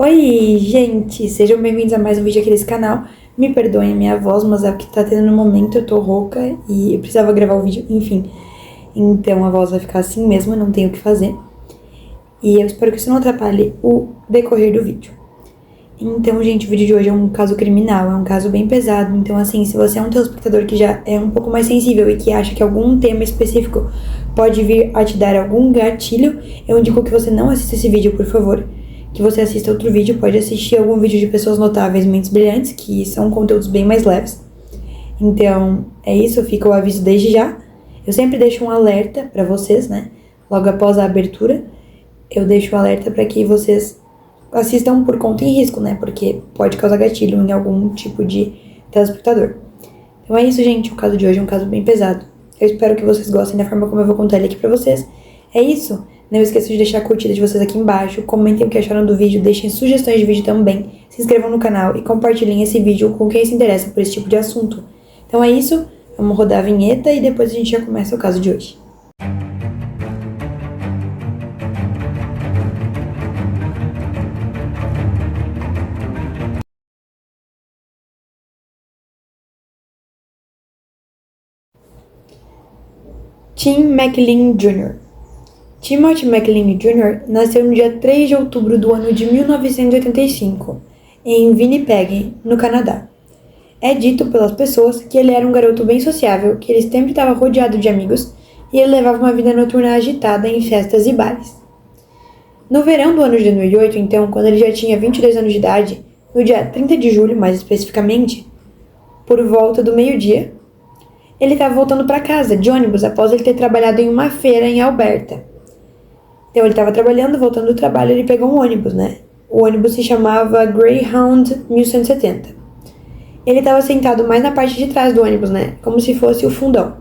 Oi, gente! Sejam bem-vindos a mais um vídeo aqui desse canal. Me perdoem a minha voz, mas é porque tá tendo no momento, eu tô rouca e eu precisava gravar o vídeo, enfim. Então a voz vai ficar assim mesmo, eu não tenho o que fazer. E eu espero que isso não atrapalhe o decorrer do vídeo. Então, gente, o vídeo de hoje é um caso criminal, é um caso bem pesado. Então, assim, se você é um telespectador que já é um pouco mais sensível e que acha que algum tema específico pode vir a te dar algum gatilho, eu indico que você não assista esse vídeo, por favor. Que você assista outro vídeo, pode assistir algum vídeo de pessoas notáveis, mentes brilhantes, que são conteúdos bem mais leves. Então, é isso, fica o aviso desde já. Eu sempre deixo um alerta pra vocês, né? Logo após a abertura, eu deixo o alerta pra que vocês assistam por conta e risco, né? Porque pode causar gatilho em algum tipo de telespectador. Então é isso, gente. O caso de hoje é um caso bem pesado. Eu espero que vocês gostem da forma como eu vou contar ele aqui pra vocês. É isso. Não esqueçam de deixar a curtida de vocês aqui embaixo. Comentem o que acharam do vídeo. Deixem sugestões de vídeo também. Se inscrevam no canal e compartilhem esse vídeo com quem se interessa por esse tipo de assunto. Então é isso. Vamos rodar a vinheta e depois a gente já começa o caso de hoje. Tim McLean Jr. Timothy McLean Jr. nasceu no dia 3 de outubro do ano de 1985, em Winnipeg, no Canadá. É dito pelas pessoas que ele era um garoto bem sociável, que ele sempre estava rodeado de amigos e ele levava uma vida noturna agitada em festas e bares. No verão do ano de 2008, então, quando ele já tinha 22 anos de idade, no dia 30 de julho, mais especificamente, por volta do meio-dia, ele estava voltando para casa de ônibus após ele ter trabalhado em uma feira em Alberta. Então ele estava trabalhando, voltando do trabalho, ele pegou um ônibus, né? O ônibus se chamava Greyhound 1170. Ele estava sentado mais na parte de trás do ônibus, né? Como se fosse o fundão.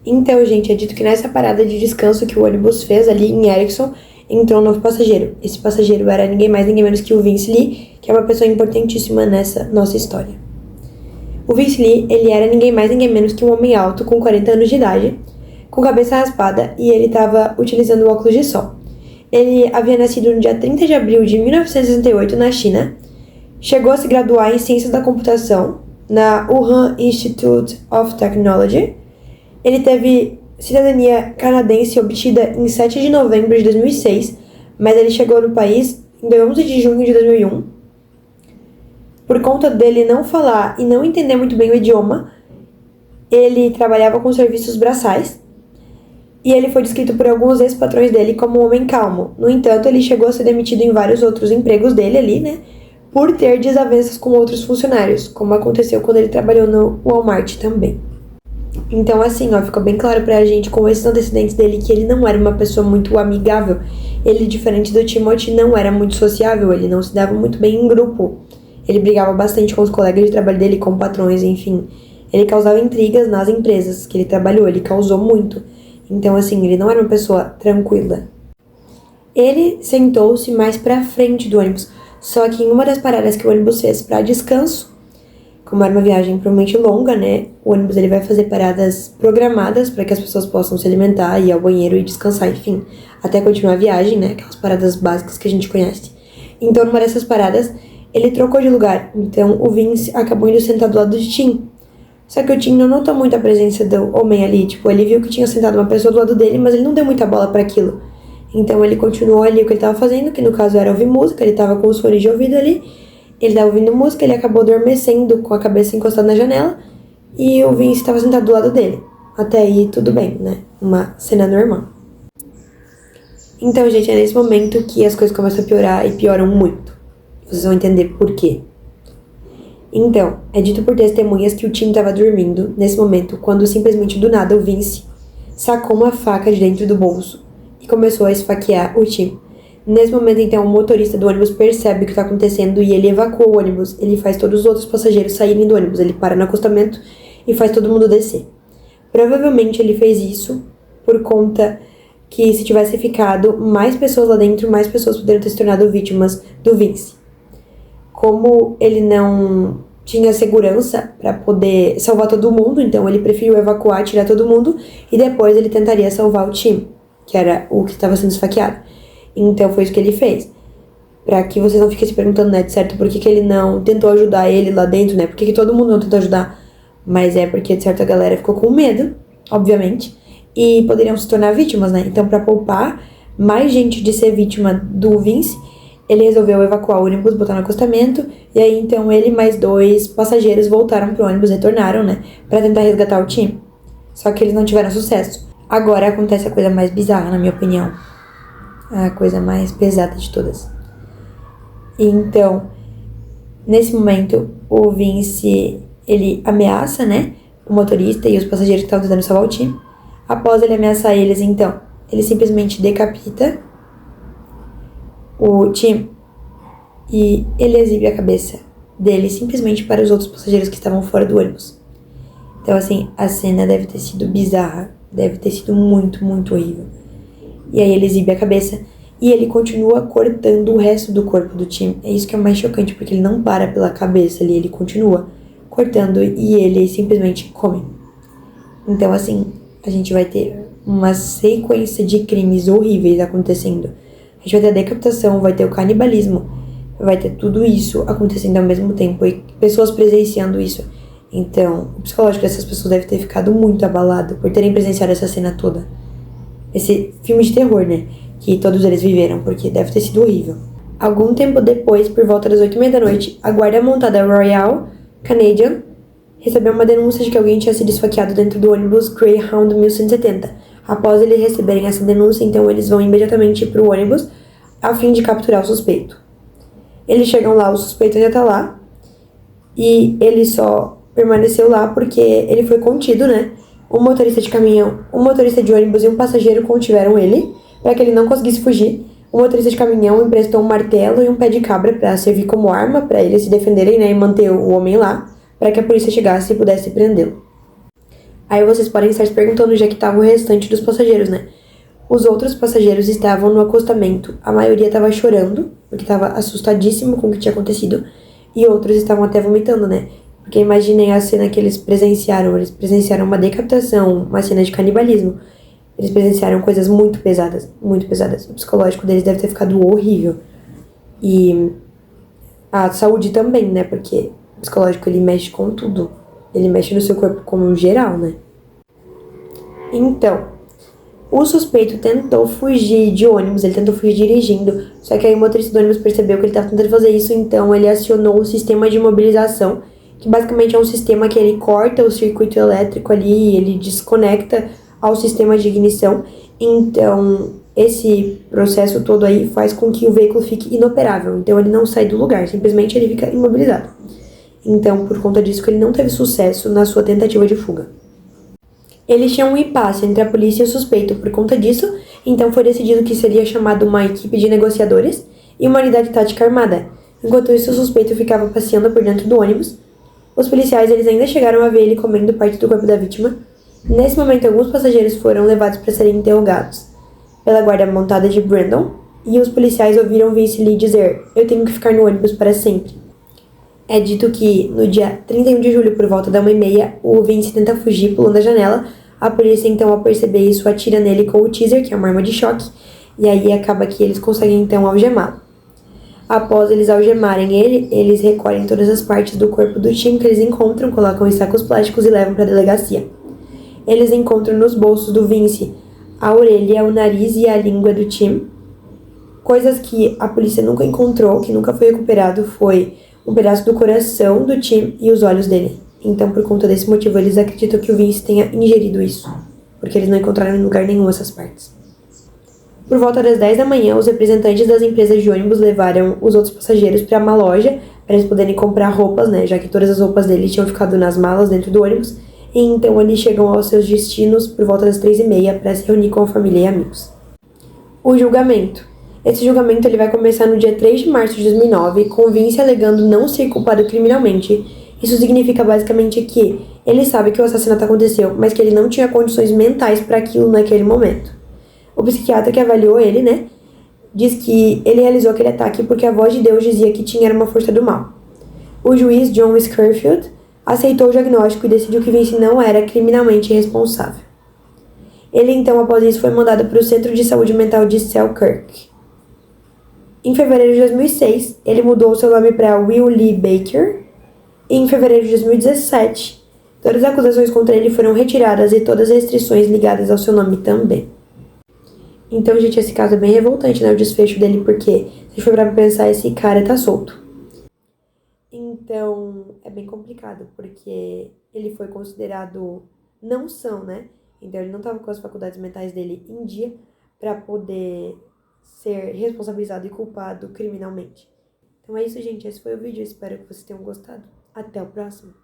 Então, gente, é dito que nessa parada de descanso que o ônibus fez ali em Erickson, entrou um novo passageiro. Esse passageiro era ninguém mais, ninguém menos que o Vince Lee, que é uma pessoa importantíssima nessa nossa história. O Vince Lee, ele era ninguém mais, ninguém menos que um homem alto, com 40 anos de idade, com cabeça raspada, e ele estava utilizando óculos de sol. Ele havia nascido no dia 30 de abril de 1968 na China, chegou a se graduar em Ciências da Computação na Wuhan Institute of Technology. Ele teve cidadania canadense obtida em 7 de novembro de 2006, mas ele chegou no país em 11 de junho de 2001. Por conta dele não falar e não entender muito bem o idioma, ele trabalhava com serviços braçais e ele foi descrito por alguns ex-patrões dele como um homem calmo. No entanto, ele chegou a ser demitido em vários outros empregos dele ali, né? Por ter desavenças com outros funcionários, como aconteceu quando ele trabalhou no Walmart também. Então, assim, ó, ficou bem claro pra gente com esses antecedentes dele que ele não era uma pessoa muito amigável. Ele, diferente do Timothy, não era muito sociável, ele não se dava muito bem em grupo. Ele brigava bastante com os colegas de trabalho dele, com patrões, enfim. Ele causava intrigas nas empresas que ele trabalhou, ele causou muito. Então, assim, ele não era uma pessoa tranquila. Ele sentou-se mais pra frente do ônibus, só que em uma das paradas que o ônibus fez pra descanso, como era uma viagem provavelmente longa, né, o ônibus ele vai fazer paradas programadas para que as pessoas possam se alimentar, ir ao banheiro e descansar, enfim, até continuar a viagem, né, aquelas paradas básicas que a gente conhece. Então, numa dessas paradas, ele trocou de lugar, então o Vince acabou indo sentar do lado de Tim. Só que o Tim não notou muito a presença do homem ali, tipo, ele viu que tinha sentado uma pessoa do lado dele, mas ele não deu muita bola para aquilo. Então ele continuou ali o que ele tava fazendo, que no caso era ouvir música, ele tava com os fones de ouvido ali, ele tava ouvindo música, ele acabou adormecendo com a cabeça encostada na janela, e o Vince estava sentado do lado dele. Até aí tudo bem, né? Uma cena normal. Então, gente, é nesse momento que as coisas começam a piorar e pioram muito. Vocês vão entender por quê. Então, é dito por testemunhas que o Tim estava dormindo nesse momento, quando simplesmente do nada o Vince sacou uma faca de dentro do bolso e começou a esfaquear o Tim. Nesse momento, então, o motorista do ônibus percebe o que está acontecendo e ele evacua o ônibus. Ele faz todos os outros passageiros saírem do ônibus. Ele para no acostamento e faz todo mundo descer. Provavelmente ele fez isso por conta que se tivesse ficado mais pessoas lá dentro, mais pessoas poderiam ter se tornado vítimas do Vince. Como ele não tinha segurança para poder salvar todo mundo, então ele preferiu evacuar, tirar todo mundo, e depois ele tentaria salvar o Tim, que era o que estava sendo esfaqueado. Então foi isso que ele fez. Pra que vocês não fiquem se perguntando, né, de certo, por que ele não tentou ajudar ele lá dentro, né? Por que todo mundo não tentou ajudar? Mas é porque, de certo, a galera ficou com medo, obviamente, e poderiam se tornar vítimas, né? Então, pra poupar mais gente de ser vítima do Vince, ele resolveu evacuar o ônibus, botar no acostamento, e aí, então, ele e mais 2 passageiros voltaram pro ônibus, retornaram, né, pra tentar resgatar o time. Só que eles não tiveram sucesso. Agora acontece a coisa mais bizarra, na minha opinião. A coisa mais pesada de todas. Então, nesse momento, o Vince, ele ameaça, né, o motorista e os passageiros que estavam tentando salvar o time. Após ele ameaçar eles, então, ele simplesmente decapita o time e ele exibe a cabeça dele simplesmente para os outros passageiros que estavam fora do ônibus. Então, assim, a cena deve ter sido bizarra, deve ter sido muito, muito horrível. E aí ele exibe a cabeça e ele continua cortando o resto do corpo do time. É isso que é o mais chocante, porque ele não para pela cabeça ali, ele continua cortando e ele simplesmente come. Então, assim, a gente vai ter uma sequência de crimes horríveis acontecendo. A gente vai ter a decapitação, vai ter o canibalismo, vai ter tudo isso acontecendo ao mesmo tempo e pessoas presenciando isso. Então, o psicológico dessas pessoas deve ter ficado muito abalado por terem presenciado essa cena toda. Esse filme de terror, né? Que todos eles viveram, porque deve ter sido horrível. Algum tempo depois, por volta das 8h30 da noite, a guarda montada Royal Canadian recebeu uma denúncia de que alguém tinha sido esfaqueado dentro do ônibus Greyhound 1170. Após eles receberem essa denúncia, então eles vão imediatamente para o ônibus a fim de capturar o suspeito. Eles chegam lá, o suspeito ainda tá lá, e ele só permaneceu lá porque ele foi contido, né? Um motorista de caminhão, um motorista de ônibus e um passageiro contiveram ele para que ele não conseguisse fugir. O motorista de caminhão emprestou um martelo e um pé de cabra para servir como arma para eles se defenderem, né, e manter o homem lá, para que a polícia chegasse e pudesse prendê-lo. Aí vocês podem estar se perguntando onde é que estava o restante dos passageiros, né? Os outros passageiros estavam no acostamento. A maioria estava chorando, porque estava assustadíssimo com o que tinha acontecido, e outros estavam até vomitando, né? Porque imaginem a cena que eles presenciaram. Eles presenciaram uma decapitação, uma cena de canibalismo. Eles presenciaram coisas muito pesadas, muito pesadas. O psicológico deles deve ter ficado horrível. E a saúde também, né? Porque o psicológico, ele mexe com tudo. Ele mexe no seu corpo como um geral, né? Então, o suspeito tentou fugir de ônibus, ele tentou fugir dirigindo, só que aí o motorista do ônibus percebeu que ele estava tentando fazer isso, então ele acionou o sistema de mobilização, que basicamente é um sistema que ele corta o circuito elétrico ali, ele desconecta ao sistema de ignição. Então, esse processo todo aí faz com que o veículo fique inoperável, então ele não sai do lugar, simplesmente ele fica imobilizado. Então, por conta disso, que ele não teve sucesso na sua tentativa de fuga. Eles tinham um impasse entre a polícia e o suspeito. Por conta disso, então foi decidido que seria chamado uma equipe de negociadores e uma unidade tática armada. Enquanto isso, o suspeito ficava passeando por dentro do ônibus. Os policiais eles ainda chegaram a ver ele comendo parte do corpo da vítima. Nesse momento, alguns passageiros foram levados para serem interrogados pela guarda montada de Brandon, e os policiais ouviram Vince Lee dizer: "Eu tenho que ficar no ônibus para sempre." É dito que, no dia 31 de julho, por volta da 1h30, o Vince tenta fugir pulando a janela. A polícia, então, ao perceber isso, atira nele com o teaser, que é uma arma de choque, e aí acaba que eles conseguem, então, algemá-lo. Após eles algemarem ele, eles recolhem todas as partes do corpo do time que eles encontram, colocam em sacos plásticos e levam para a delegacia. Eles encontram nos bolsos do Vince a orelha, o nariz e a língua do Tim. Coisas que a polícia nunca encontrou, que nunca foi recuperado, foi um pedaço do coração do Tim e os olhos dele. Então, por conta desse motivo, eles acreditam que o Vince tenha ingerido isso, porque eles não encontraram em lugar nenhum essas partes. Por volta das 10 da manhã, os representantes das empresas de ônibus levaram os outros passageiros para uma loja para eles poderem comprar roupas, né, já que todas as roupas dele tinham ficado nas malas dentro do ônibus. E então eles chegam aos seus destinos por volta das 3h30 para se reunir com a família e amigos. O julgamento. Esse julgamento ele vai começar no dia 3 de março de 2009, com Vince alegando não ser culpado criminalmente. Isso significa basicamente que ele sabe que o assassinato aconteceu, mas que ele não tinha condições mentais para aquilo naquele momento. O psiquiatra que avaliou ele, né, diz que ele realizou aquele ataque porque a voz de Deus dizia que Tim era uma força do mal. O juiz John Scarfield aceitou o diagnóstico e decidiu que Vince não era criminalmente responsável. Ele então, após isso, foi mandado para o Centro de Saúde Mental de Selkirk. Em fevereiro de 2006, ele mudou seu nome para Will Lee Baker. E em fevereiro de 2017, todas as acusações contra ele foram retiradas e todas as restrições ligadas ao seu nome também. Então, gente, esse caso é bem revoltante, né? O desfecho dele, porque, se for pra pensar, esse cara tá solto. Então, é bem complicado, porque ele foi considerado não são, né? Então, ele não tava com as faculdades mentais dele em dia pra poder ser responsabilizado e culpado criminalmente. Então é isso, gente. Esse foi o vídeo. Eu espero que vocês tenham gostado. Até o próximo.